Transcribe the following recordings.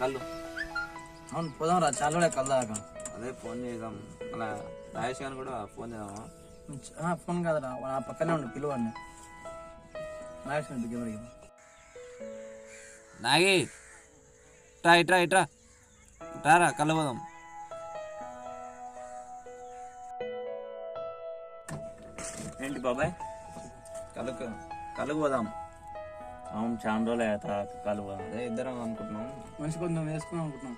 కళ్ళు. అవును పోదాం రా, చాలా కూడా కళ్ళు దాకా. అదే ఫోన్ చేద్దాం, మన రాజేష్ గారిని కూడా ఫోన్ చేద్దామా? ఫోన్ కాదురా, ఆ పక్కనే ఉండి పిలువాడిని. నాగి ఇట్రా ఇట్రా ఇట్రా ఇట్రారా, కళ్ళు పోదాం. ఏంటి బాబాయ్? కళ్ళకు పోదాం. అవును, చాలా రోజులు అయ్యాత కలువ. అదే ఇద్దరం అనుకుంటున్నాం. మనిషి కొందాం వేసుకుందాం అనుకుంటున్నాం.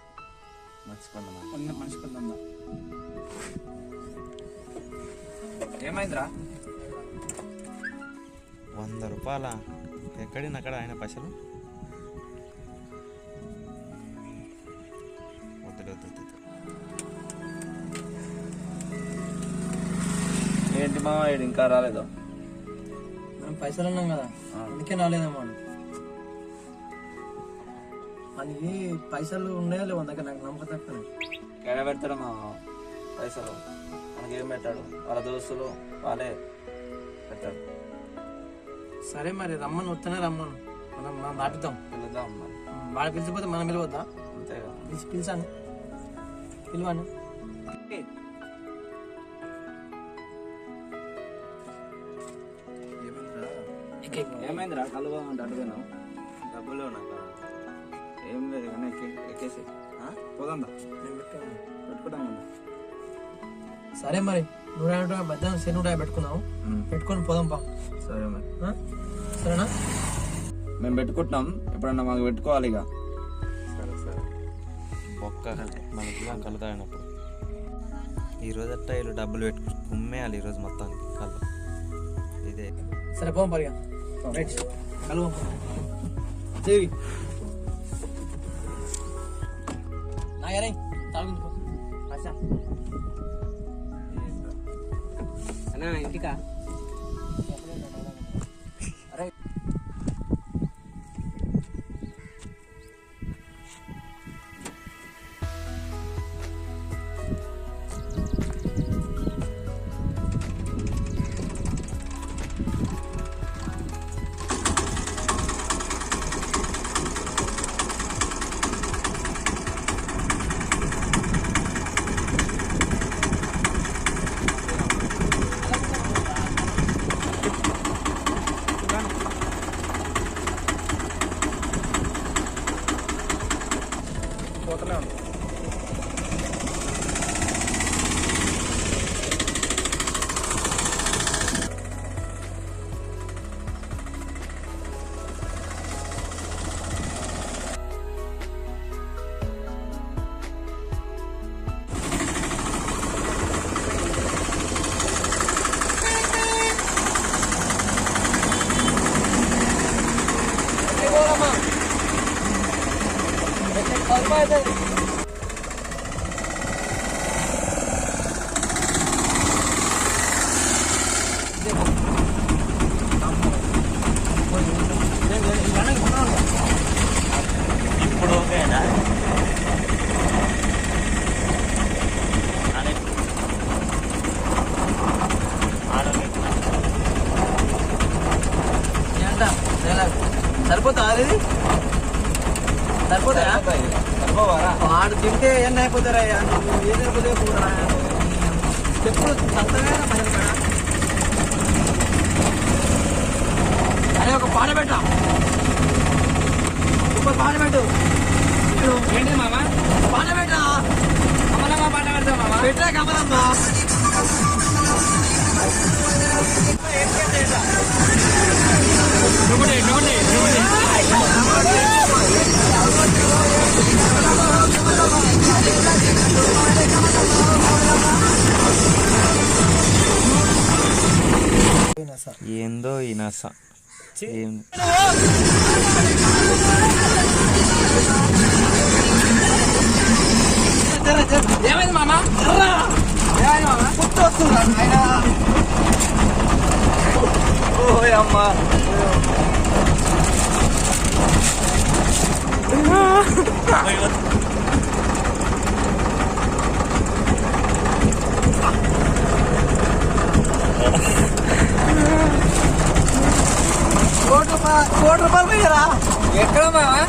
మర్చిపోయిందా? మనిషి కొందాం. ఏమైందిరా? 100 రూపాయల ఎక్కడిన అక్కడ ఆయన పైసలు ఏంటి మామ ఇంకా రాలేదు? మనం పైసలు ఉన్నాం కదా, అందుకే రాలేదేమో. మనకి పైసలు ఉన్నాయో లేవు దగ్గర, నాకు నమ్మకం తక్కువ. ఎడ పెడతాడు మా పైసలు? మనకేం పెట్టాడు? వాళ్ళ దోస్తులు వాళ్ళే పెట్టాడు. సరే మరి రమ్మను, వస్తేనే రమ్మను, మనం దాటుతాం. వెళ్దాం. వాడు పిలిచిపోతే మనం వెళ్ళిపోద్దా? అంతే కదా. పిలిచాను, పిలువాను. ఏమైందిరా? కళ్ళు పోదామంటే అడుగున్నావు. డబ్బులు నాకు ఏం లేదు కానీ ఎక్కేసి పోదాం. పెట్టుకుంటాం. సరే మరి 150 మధ్యాహ్నం 150 పెట్టుకున్నావు, పెట్టుకొని పోదాం పా. సరే మరి, సరేనా? మేము పెట్టుకుంటున్నాం, ఎప్పుడన్నా మాకు పెట్టుకోవాలి ఇక. సరే సరే ఒక్క మనకి కలుతాయినప్పుడు ఈరోజు అట్ట వీళ్ళు డబ్బులు పెట్టుకుని కుమ్మేయాలి ఈరోజు మొత్తానికి కళ్ళు ఇదే. సరే పోం పరిగా కలువ చేయి నాయరే తాగుంది అన్నా ఇంటికా? అరే పోతలే ఉంది. ఇప్పుడు ఓకేనా? సరిపోతా అది? సరిపోతాయా? వాడు తింటే ఎన్ని అయిపోతారా? నువ్వు ఏది అయిపోతే కూడా చెప్పుడు సంతమేనా పని కదా. అరే ఒక పాట పెట్టా, ఒక పాట పెట్టు. ఏంటి మామ? పాట పెట్టా, కమలమ్మ పాట పెడతావు మామ? పెట్టా కమలమ్మా. ఏందో ఈ నస ఏం ఏమైంది మామ? అమ్మా ₹1 పోయారా? ఎక్కడ మావా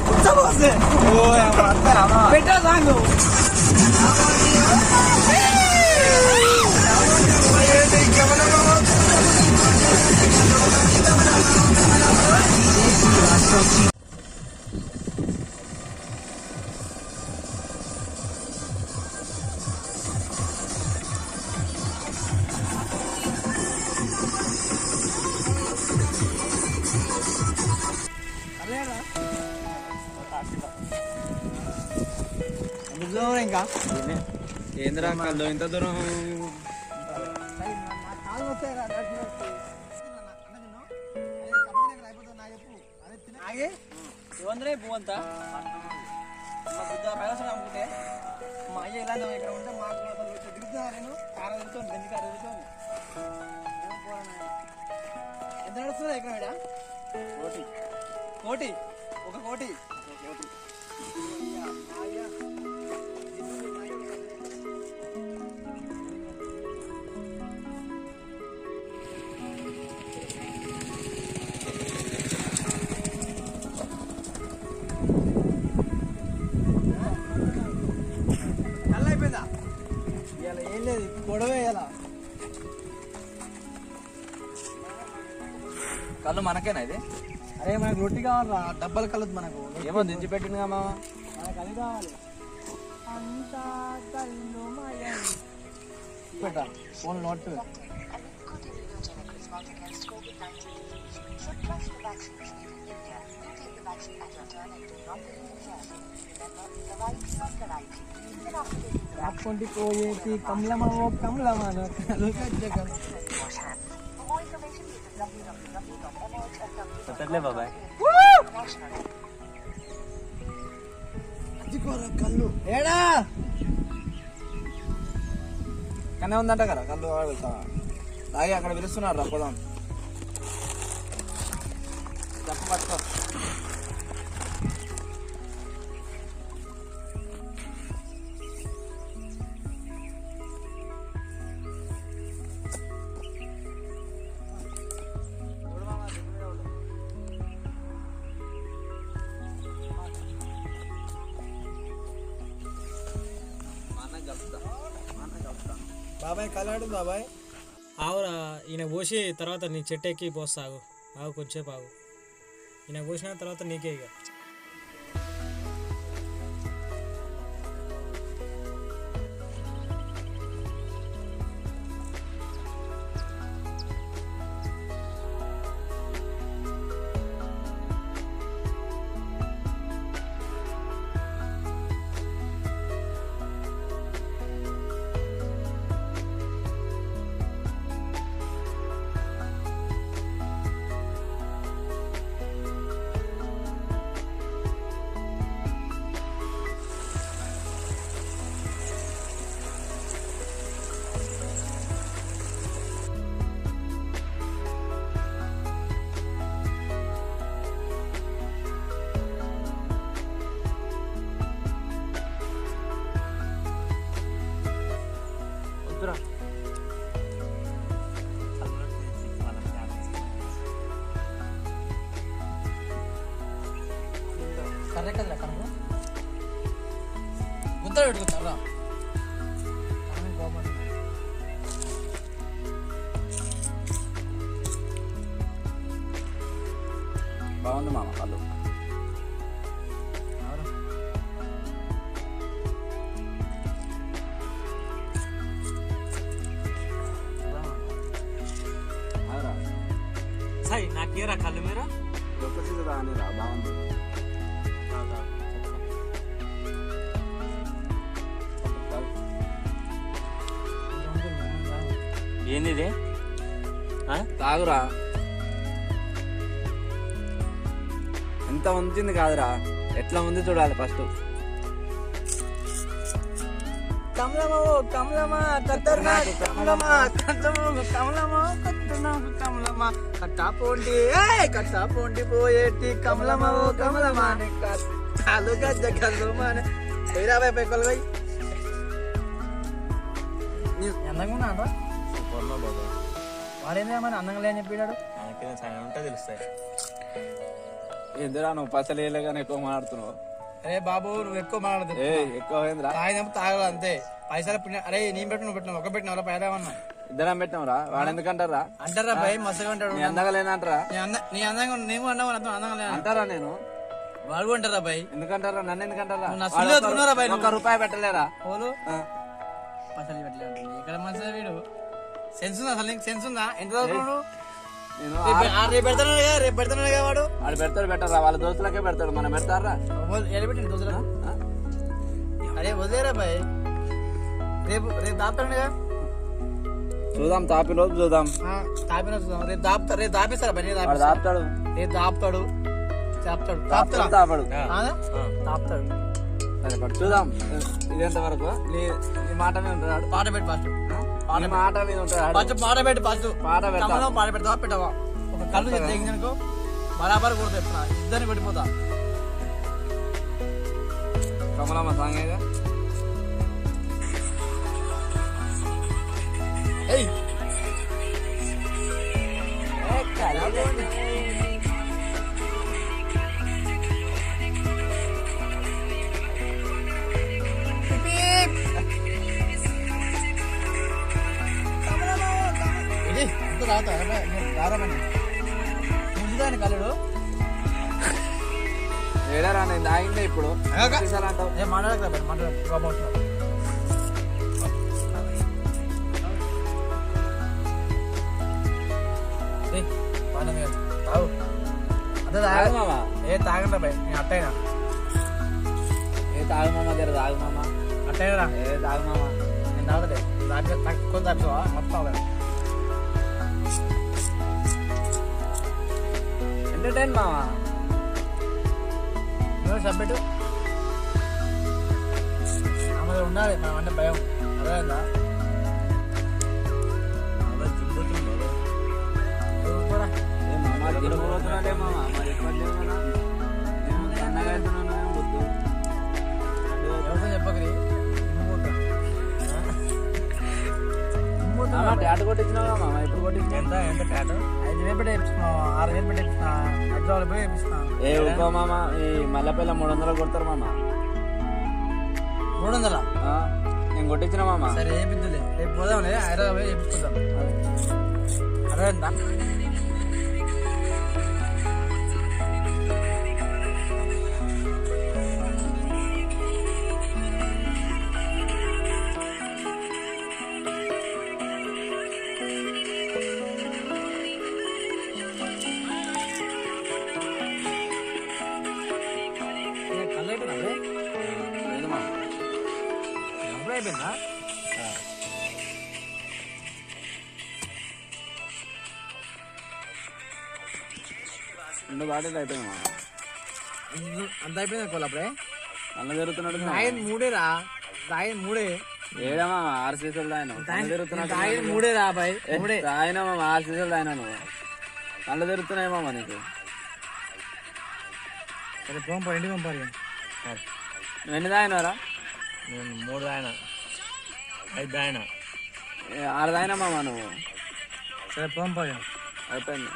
పెట్టా సాంగ్ ఇంకా ఏంద్రా కళ్ళు ఇంత దూరం ఏమందరే పువ్వంతా మా బుద్ధ పైసలు అమ్ముకుంటే మా అయ్య ఇలా ఇక్కడ ఉంటే మాకు తిరుగుతున్నా నేను కార తిరుగుతాను గంజి కార తిరుగుతాను ఎంత నడుస్తుందా ఇక్కడ కోటి కోటి ఒక కోటి ఏం లేదు గొడవే ఇలా కళ్ళు మనకేనా ఇది? అరే మనకు రొట్టి కావాలా డబ్బాలు కలదు మనకు ఏమో దించి పెట్టిందిగా మామ. మనకు అది కావాలి పెట్టా ఫోన్ నోట్ రాకుండి పోయేటి కమలమా ఓ కమలమా పెట్టట్లే బాబాయ్. కళ్ళు ఏడా కనే ఉందంట కదా కళ్ళు తాగి అక్కడ పిలుస్తున్నారు రా పొలం చెప్ప పట్టుకో. బాబాయ్ కలాడు బాబాయ్ ఆవురా ఈయన పోసి తర్వాత నీ చెట్టు ఎక్కి పోస్తాగు ఆగు కొంచెంసేపు ఆగు ఈయన పోసిన తర్వాత నీకే ఇక కర్రే కదరా కనుక గుంతలు పెట్టుకుంటారా బాగుంది మామ కళ్ళు. సాయి నాకేరా కళ్ళు మీరా ఒక్కటి రాని రా బాగుంది. ఏంది ఇది? తాగురా ఎంత ఉంచింది కాదురా ఎట్లా ఉంది చూడాలి ఫస్ట్. కమలమా ఓ కమలమా కత్తర్నాకు కమలమా కమలమా కత్తర్నాకు కమలమా కట్టా పోండి పోయేటి కమలమా ఓ కమలమా కాలు గజ్జ కల్లుమా పోయిరా బాయ్ పై కొలవై అందంగా ఉన్నా అంట సూపర్లో బాబాయ్. వాడేందా మరి అందంగా లేని చెప్పాడు మనకి సగం ఉంటే తెలుస్తాయి. ఎందురా నువ్వు పసలు వేయలేగానే ఎక్కువ మాట్లాడుతున్నావు? అరే బాబు నువ్వు ఎక్కువ మాట్లాడదు ఎక్కువ ఏంద్రా? తాగినప్పుడు తాగదు అంతే. పైసలు అరే నేను పెట్టు నువ్వు పెట్టినావు ఒక పెట్టిన పైదామన్నా ఇద్దరం పెట్టినావురా? వాడు ఎందుకంటారా? అంటారా భయ్ మస్తుగా అంటాడు. నీ అందంగా లేనంటారా? నీ అందంగా నేను అన్నావు అందంగా లేదు అంటారా? నేను వాడు అంటారా భయ్? ఎందుకంటారా? నన్ను ఎందుకంటారా? నా సుల్లు ఎత్తుకున్నారా భయ్? ఒక్క రూపాయి పెట్టలేరా? పోలు పైసలు పెట్టలేదు ఇక్కడ మంచిగా వీడు. సెన్స్ ఉందా అసలు? నీకు సెన్స్ ఉందా? ఎంత చదువుకున్నాడు? నేను రేపు పెడతాడు వాడు. వాడు పెడతాడు పెట్టరా? వాళ్ళ దోస్తులకే పెడతాడు, మనం పెడతారా? ఎడబెట్టింది దోస్తులు. అరే వదిలేరా భయ్, రేపు దాపుతాడుగా. చూద్దాం, తాపిన రోజు చూద్దాం. తాపిన చూద్దాం. రేపు దాపిస్తారా భయ్? వాడు తాపుతాడు. రేపు తాపుతాడు. తాపుతాడు. తాపుతాడు. సరే పట్టు చూద్దాం. ఇదేంత వరకు నీ మాట మీద ఉంటాడు. పాట పెట్టి ఫస్ట్ నీ మాట మీద ఉంటాడు. పాట పెట్టి ఫస్ట్ పాట పెడతా. పాట పెడతావా పెట్టవా? ఒక కళ్ళు తెగిందనుకో బరాబర్ కూడా చెప్తున్నా, ఇద్దరిని పెట్టిపోతా. కమలమ్మ సాంగేగా. ఏయ్ ముందుదాని కలడు ఏడారా? నేను తాగిందే ఇప్పుడు అంటావు. ఏం మాట్లాడక మాట్లాడుతున్నాడు. ఏ తాగండి భయ్, నేను అట్టయినా ఏ తాగు మామ, దగ్గర తాగు మామ. అట్టయినా ఏ తాగు మామ. నేను తాగలే తక్కువ తాగుతావా మొత్తం ఎంటర్టైన్ మామ. నువ్వు సబ్మిట్ ఆమె ఉండాలి, మనం అంటే భయం అర్థమైందా? ఏ మామ దిగిపోతున్నాడే మామ. మరి ఎప్పుడు లేవనా? నేను సన్నగా అవుతున్నాను వద్దు. ఎవరితో చెప్పకరి ట్యాట్ కొట్టించినావా మామ? ఎప్పుడు కొట్టించిన? ఎంత ట్యాట్? 5,000 పెట్టి వేపిస్తున్నా, 6,000 పెట్టి వేపిస్తున్నా, 10,000 పోయి వేపిస్తున్నా. ఏ ఊకో మామ, ఈ మల్లెపల్లి 300 కొడతారు మామ. 300? నేను కొట్టించిన మామ. సరే వేపిద్దులే, రేపు పోదాంలే హైదరాబాద్ పోయి వేపించుకుందాం. అర్థమైందా? కళ్ళు అయిపోయిందా? లేదు మామ. ఎప్పుడు అయిపోయిందా? రెండు బాటిల్ అయిపోయింది మామ. అంత అయిపోయింది కొల్లప్పుడే. నల్ల జరుగుతున్నాడు. తాగిన మూడేరా, తాగిన మూడే. ఏడా మామ 6 సీసాలు తాగిన. తాగిన మూడేరా బాయ్, మూడే తాగినా మామ 6 సీసాలు తాగినా నువ్వు. నల్ల జరుగుతున్నాయి మామ నీకు. సరే పంపారు, ఇంటికి పంపారు. నువ్వు ఎన్ని తాగినారా? నేను 3 తాగినా, 5 తాగినా. 6 తాగినా మామ నువ్వు. సరే పంపారు, అయిపోయింది.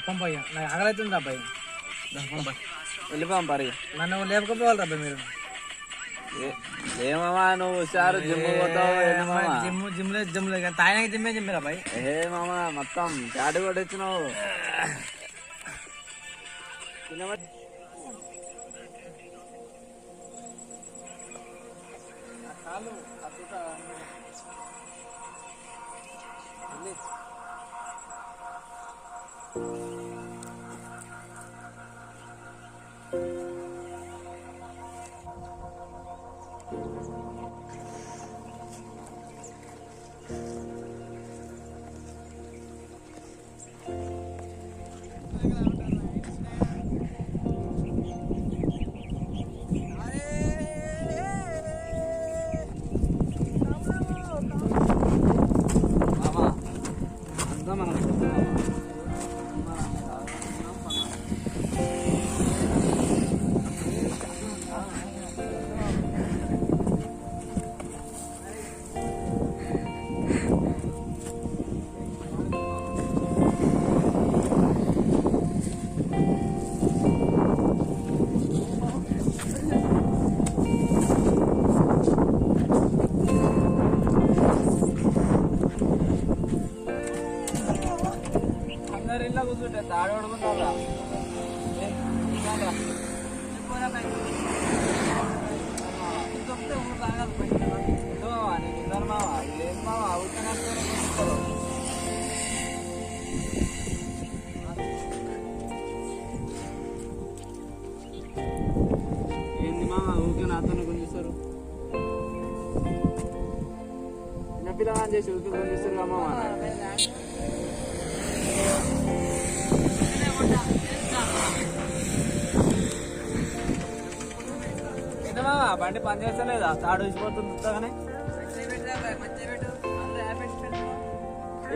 పంపయ్యా. నాకు ఆగలవుతుంది అబ్బాయి. వెళ్ళిపోయాం పరి. నన్ను లేపకపోవాలి అబ్బాయి మీరు. ఏమమ్మా నువ్వు హుషారు జిమ్ పోతావు? జిమ్ లేదు తాయినా జిమ్మే జిమ్మే అబ్బాయి. ఏ మామ మొత్తం చాటు కొట్టించినావు. అందరి ఇంట్లో కూర్చుంటే తాడు పడుకుంటారా ఏంది మామ ఊరికే నాతో గుంజిస్తారు చిన్నపిల్లగా చేసి ఊరికే గుంజిస్తారు కదా మామ ఏంటి మామ బండి పని చేస్తలేదా తాడు వేసిపోతుంది చూస్తాగానే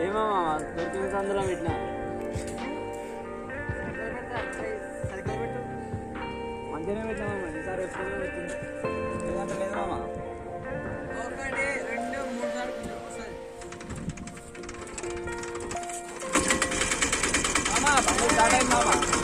ఏమో దొరికిన సందులో పెట్టినా మంచిగానే పెట్టినా ఈసారి ఎప్పుడు పెట్టింది లేదంటే లేదు మామ బండి స్టార్ట్ అయింది మామ